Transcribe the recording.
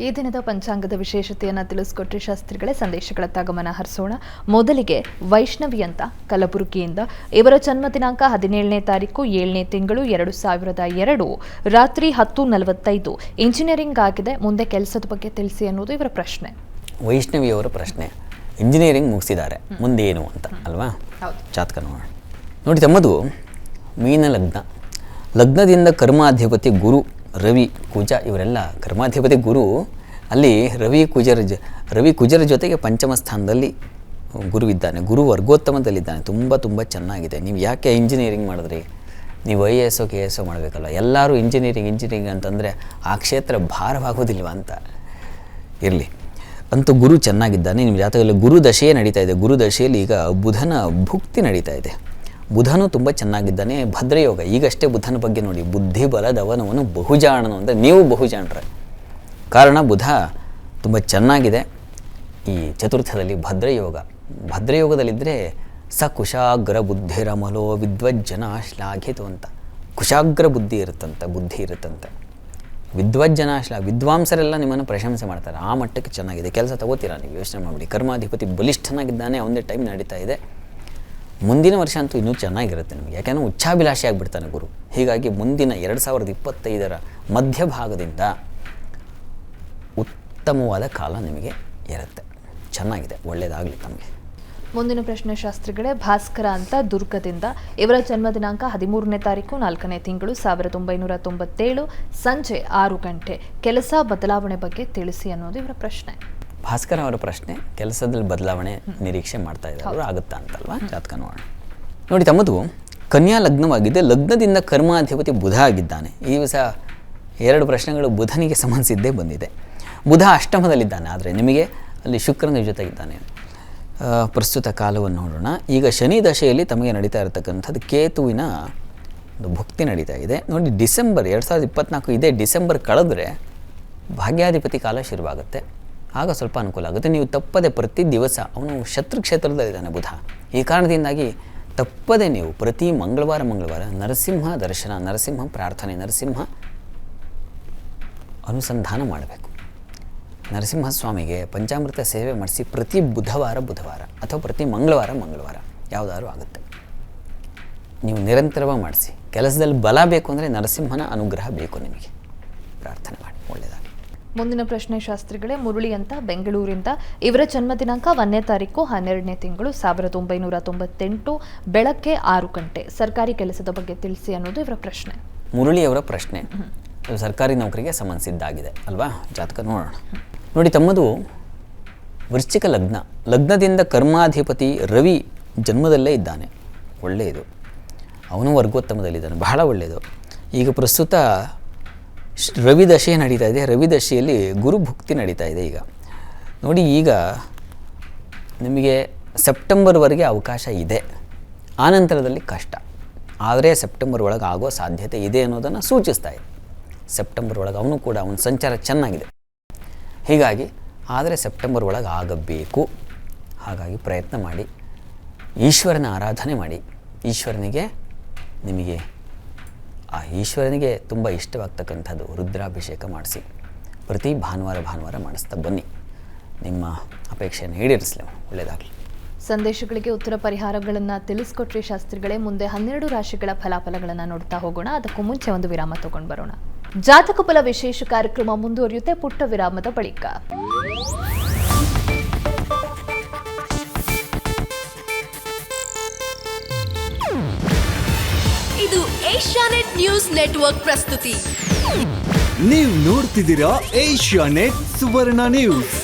ಈ ದಿನದ ಪಂಚಾಂಗದ ವಿಶೇಷತೆಯನ್ನು ತಿಳಿಸಿಕೊಟ್ರೆ ಶಾಸ್ತ್ರಿಗಳೇ ಸಂದೇಶಗಳತ್ತ ಗಮನ ಹರಿಸೋಣ. ಮೊದಲಿಗೆ ವೈಷ್ಣವಿ ಅಂತ ಕಲಬುರಗಿಯಿಂದ, ಇವರ ಜನ್ಮ ದಿನಾಂಕ 17ನೇ ತಾರೀಕು 7ನೇ ತಿಂಗಳು 2002 ರಾತ್ರಿ 10:45. ಇಂಜಿನಿಯರಿಂಗ್ ಆಗಿದೆ, ಮುಂದೆ ಕೆಲಸದ ಬಗ್ಗೆ ತಿಳಿಸಿ ಅನ್ನೋದು ಇವರ ಪ್ರಶ್ನೆ. ವೈಷ್ಣವಿಯವರ ಪ್ರಶ್ನೆ, ಇಂಜಿನಿಯರಿಂಗ್ ಮುಗಿಸಿದ್ದಾರೆ, ಮುಂದೆ ಏನು ಅಂತ ಅಲ್ವಾ? ಜಾತಕ ನೋಡೋಣ. ನೋಡಿ, ತಮ್ಮದು ಮೀನ ಲಗ್ನ. ಲಗ್ನದಿಂದ ಕರ್ಮಾಧಿಪತಿ ಗುರು, ರವಿ, ಕುಜ ಇವರೆಲ್ಲ ಕರ್ಮಾಧಿಪತಿ ಗುರು. ಅಲ್ಲಿ ರವಿ ಕುಜರ ಜೊತೆಗೆ ಪಂಚಮ ಸ್ಥಾನದಲ್ಲಿ ಗುರುವಿದ್ದಾನೆ. ಗುರು ವರ್ಗೋತ್ತಮದಲ್ಲಿದ್ದಾನೆ. ತುಂಬ ಚೆನ್ನಾಗಿದೆ. ನೀವು ಯಾಕೆ ಇಂಜಿನಿಯರಿಂಗ್ ಮಾಡಿದ್ರಿ? ನೀವು IAS KS ಮಾಡಬೇಕಲ್ಲ. ಎಲ್ಲರೂ ಇಂಜಿನಿಯರಿಂಗ್ ಅಂತಂದರೆ ಆ ಕ್ಷೇತ್ರ ಭಾರವಾಗೋದಿಲ್ವ ಅಂತ. ಇರಲಿ, ಅಂತೂ ಗುರು ಚೆನ್ನಾಗಿದ್ದಾನೆ. ನಿಮ್ಮ ಜಾತಕದಲ್ಲಿ ಗುರು ದಶೆಯೇ ನಡೀತಾ ಇದೆ. ಗುರು ದಶೆಯಲ್ಲಿ ಈಗ ಬುಧನ ಭುಕ್ತಿ ನಡೀತಾ ಇದೆ. ಬುಧನು ತುಂಬ ಚೆನ್ನಾಗಿದ್ದಾನೆ. ಭದ್ರಯೋಗ. ಈಗಷ್ಟೇ ಬುಧನ ಬಗ್ಗೆ ನೋಡಿ, ಬುದ್ಧಿ ಬಲದವನವನು ಬಹುಜಾಣನು ಅಂದರೆ ನೀವು ಬಹುಜಾಣರೆ. ಕಾರಣ ಬುಧ ತುಂಬ ಚೆನ್ನಾಗಿದೆ. ಈ ಚತುರ್ಥದಲ್ಲಿ ಭದ್ರಯೋಗದಲ್ಲಿದ್ದರೆ ಸ ಕುಶಾಗ್ರ ಬುದ್ಧಿರಮಲೋ ವಿದ್ವಜ್ಜನ ಶ್ಲಾಘಿತು ಅಂತ. ಕುಶಾಗ್ರ ಬುದ್ಧಿ ಇರುತ್ತಂತೆ. ವಿದ್ವಾಂಸರೆಲ್ಲ ನಿಮ್ಮನ್ನು ಪ್ರಶಂಸೆ ಮಾಡ್ತಾರೆ. ಆ ಮಟ್ಟಕ್ಕೆ ಚೆನ್ನಾಗಿದೆ. ಕೆಲಸ ತಗೋತೀರಾ ನೀವು, ಯೋಚನೆ ಮಾಡಿಬಿಡಿ. ಕರ್ಮಾಧಿಪತಿ ಬಲಿಷ್ಠನಾಗಿದ್ದಾನೆ. ಅವನೇ ಟೈಮ್ ನಡೀತಾ ಇದೆ. ಮುಂದಿನ ವರ್ಷ ಅಂತೂ ಇನ್ನೂ ಚೆನ್ನಾಗಿರುತ್ತೆ ನಿಮಗೆ. ಯಾಕೆಂದರೆ ಉಚ್ಚಾಭಿಲಾಷಿ ಆಗಿಬಿಡ್ತಾನೆ ಗುರು. ಹೀಗಾಗಿ ಮುಂದಿನ 2025 ಮಧ್ಯಭಾಗದಿಂದ ಉತ್ತಮವಾದ ಕಾಲ ನಿಮಗೆ ಇರುತ್ತೆ. ಚೆನ್ನಾಗಿದೆ, ಒಳ್ಳೆಯದಾಗಲಿ ತಮಗೆ. ಮುಂದಿನ ಪ್ರಶ್ನೆ ಶಾಸ್ತ್ರಿಗಳೇ, ಭಾಸ್ಕರ ಅಂತ ದುರ್ಗದಿಂದ, ಇವರ ಜನ್ಮ ದಿನಾಂಕ 13ನೇ ತಾರೀಕು 4ನೇ ತಿಂಗಳು 1997 ಸಂಜೆ 6 ಗಂಟೆ. ಕೆಲಸ ಬದಲಾವಣೆ ಬಗ್ಗೆ ತಿಳಿಸಿ ಅನ್ನೋದು ಇವರ ಪ್ರಶ್ನೆ. ಭಾಸ್ಕರ ಅವರ ಪ್ರಶ್ನೆ, ಕೆಲಸದಲ್ಲಿ ಬದಲಾವಣೆ ನಿರೀಕ್ಷೆ ಮಾಡ್ತಾ ಇದ್ದಾರೆ, ಆಗುತ್ತಾ ಅಂತಲ್ವಾ? ಜಾತಕ ನೋಡೋಣ. ನೋಡಿ, ತಮ್ಮದು ಕನ್ಯಾ ಲಗ್ನವಾಗಿದೆ. ಲಗ್ನದಿಂದ ಕರ್ಮಾಧಿಪತಿ ಬುಧ ಆಗಿದ್ದಾನೆ. ಈ ದಿವಸ 2 ಪ್ರಶ್ನೆಗಳು ಬುಧನಿಗೆ ಸಂಬಂಧಿಸಿದ್ದೇ ಬಂದಿದೆ. ಬುಧ ಅಷ್ಟಮದಲ್ಲಿದ್ದಾನೆ, ಆದರೆ ನಿಮಗೆ ಅಲ್ಲಿ ಶುಕ್ರನ ಜೊತೆಗಿದ್ದಾನೆ. ಪ್ರಸ್ತುತ ಕಾಲವನ್ನು ನೋಡೋಣ. ಈಗ ಶನಿ ದಶೆಯಲ್ಲಿ ತಮಗೆ ನಡೀತಾ ಇರತಕ್ಕಂಥದ್ದು ಕೇತುವಿನ ಒಂದು ಭುಕ್ತಿ ನಡೀತಾ ಇದೆ. ನೋಡಿ, ಡಿಸೆಂಬರ್ 2024 ಇದೇ ಡಿಸೆಂಬರ್ ಕಳೆದ್ರೆ ಭಾಗ್ಯಾಧಿಪತಿ ಕಾಲ ಶುರುವಾಗುತ್ತೆ. ಆಗ ಸ್ವಲ್ಪ ಅನುಕೂಲ ಆಗುತ್ತೆ. ನೀವು ತಪ್ಪದೆ ಪ್ರತಿ ದಿವಸ, ಅವನು ಶತ್ರು ಕ್ಷೇತ್ರದಲ್ಲಿದ್ದಾನೆ ಬುಧ. ಈ ಕಾರಣದಿಂದಾಗಿ ತಪ್ಪದೆ ನೀವು ಪ್ರತಿ ಮಂಗಳವಾರ ನರಸಿಂಹ ದರ್ಶನ, ನರಸಿಂಹ ಪ್ರಾರ್ಥನೆ, ನರಸಿಂಹ ಅನುಸಂಧಾನ ಮಾಡಬೇಕು. ನರಸಿಂಹಸ್ವಾಮಿಗೆ ಪಂಚಾಮೃತ ಸೇವೆ ಮಾಡಿಸಿ ಪ್ರತಿ ಬುಧವಾರ ಅಥವಾ ಪ್ರತಿ ಮಂಗಳವಾರ ಯಾವುದಾದ್ರೂ ಆಗುತ್ತೆ. ನೀವು ನಿರಂತರವಾಗಿ ಮಾಡಿಸಿ. ಕೆಲಸದಲ್ಲಿ ಬಲ ಬೇಕು ಅಂದರೆ ನರಸಿಂಹನ ಅನುಗ್ರಹ ಬೇಕು ನಿಮಗೆ. ಪ್ರಾರ್ಥನೆ ಮಾಡಿ, ಒಳ್ಳೆಯದಾಗಲಿ. ಮುಂದಿನ ಪ್ರಶ್ನೆ ಶಾಸ್ತ್ರಿಗಳೇ, ಮುರಳಿ ಅಂತ ಬೆಂಗಳೂರಿಂದ, ಇವರ ಜನ್ಮ ದಿನಾಂಕ 1ನೇ ತಾರೀಕು 12ನೇ ತಿಂಗಳು 1998 ಬೆಳಗ್ಗೆ 6 ಗಂಟೆ. ಸರ್ಕಾರಿ ಕೆಲಸದ ಬಗ್ಗೆ ತಿಳಿಸಿ ಅನ್ನೋದು ಇವರ ಪ್ರಶ್ನೆ. ಮುರಳಿಯವರ ಪ್ರಶ್ನೆ ಸರ್ಕಾರಿ ನೌಕರಿಗೆ ಸಂಬಂಧಿಸಿದ್ದಾಗಿದೆ ಅಲ್ವಾ? ಜಾತಕ ನೋಡೋಣ. ನೋಡಿ, ತಮ್ಮದು ವೃಶ್ಚಿಕ ಲಗ್ನದಿಂದ ಕರ್ಮಾಧಿಪತಿ ರವಿ ಜನ್ಮದಲ್ಲೇ ಇದ್ದಾನೆ. ಒಳ್ಳೆಯದು. ಅವನು ವರ್ಗೋತ್ತಮದಲ್ಲಿದ್ದಾನೆ, ಬಹಳ ಒಳ್ಳೆಯದು. ಈಗ ಪ್ರಸ್ತುತ ರವಿ ದಶೆ ನಡೀತಾ ಇದೆ. ರವಿ ದಶೆಯಲ್ಲಿ ಗುರು ಭುಕ್ತಿ ನಡೀತಾ ಇದೆ. ಈಗ ನೋಡಿ, ಈಗ ನಿಮಗೆ ಸೆಪ್ಟೆಂಬರ್ವರೆಗೆ ಅವಕಾಶ ಇದೆ. ಆನಂತರದಲ್ಲಿ ಕಷ್ಟ. ಆದರೆ ಸೆಪ್ಟೆಂಬರ್ ಒಳಗೆ ಆಗೋ ಸಾಧ್ಯತೆ ಇದೆ ಅನ್ನೋದನ್ನು ಸೂಚಿಸ್ತಾ ಇದೆ. ಸೆಪ್ಟೆಂಬರ್ ಒಳಗೆ ಅವನ ಸಂಚಾರ ಚೆನ್ನಾಗಿದೆ. ಹೀಗಾಗಿ ಆದರೆ ಸೆಪ್ಟೆಂಬರ್ ಒಳಗೆ ಆಗಬೇಕು. ಹಾಗಾಗಿ ಪ್ರಯತ್ನ ಮಾಡಿ, ಈಶ್ವರನ ಆರಾಧನೆ ಮಾಡಿ. ಈಶ್ವರನಿಗೆ ತುಂಬ ಇಷ್ಟವಾಗ್ತಕ್ಕಂಥದ್ದು ರುದ್ರಾಭಿಷೇಕ ಮಾಡಿಸಿ. ಪ್ರತಿ ಭಾನುವಾರ ಮಾಡಿಸ್ತಾ ಬನ್ನಿ. ನಿಮ್ಮ ಅಪೇಕ್ಷೆಯನ್ನು ಈಡೇರಿಸಲಿ. ಒಳ್ಳೆಯದಾಗಲಿ. ಸಂದೇಶಗಳಿಗೆ ಉತ್ತರ ಪರಿಹಾರಗಳನ್ನು ತಿಳಿಸ್ಕೊಟ್ರಿ ಶಾಸ್ತ್ರಿಗಳೇ. ಮುಂದೆ 12 ರಾಶಿಗಳ ಫಲಾಫಲಗಳನ್ನು ನೋಡ್ತಾ ಹೋಗೋಣ. ಅದಕ್ಕೂ ಮುಂಚೆ ಒಂದು ವಿರಾಮ ತಗೊಂಡು ಬರೋಣ. ಜಾತಕ ಫಲ ವಿಶೇಷ ಕಾರ್ಯಕ್ರಮ ಮುಂದುವರಿಯುತ್ತೆ ಪುಟ್ಟ ವಿರಾಮದ ಬಳಿಕ. ಇದು ಏಷ್ಯಾನೆಟ್ ನ್ಯೂಸ್ ನೆಟ್ವರ್ಕ್ ಪ್ರಸ್ತುತಿ. ನೀವು ನೋಡ್ತಿದ್ದೀರಾ ಏಷ್ಯಾನೆಟ್ ಸುವರ್ಣ ನ್ಯೂಸ್.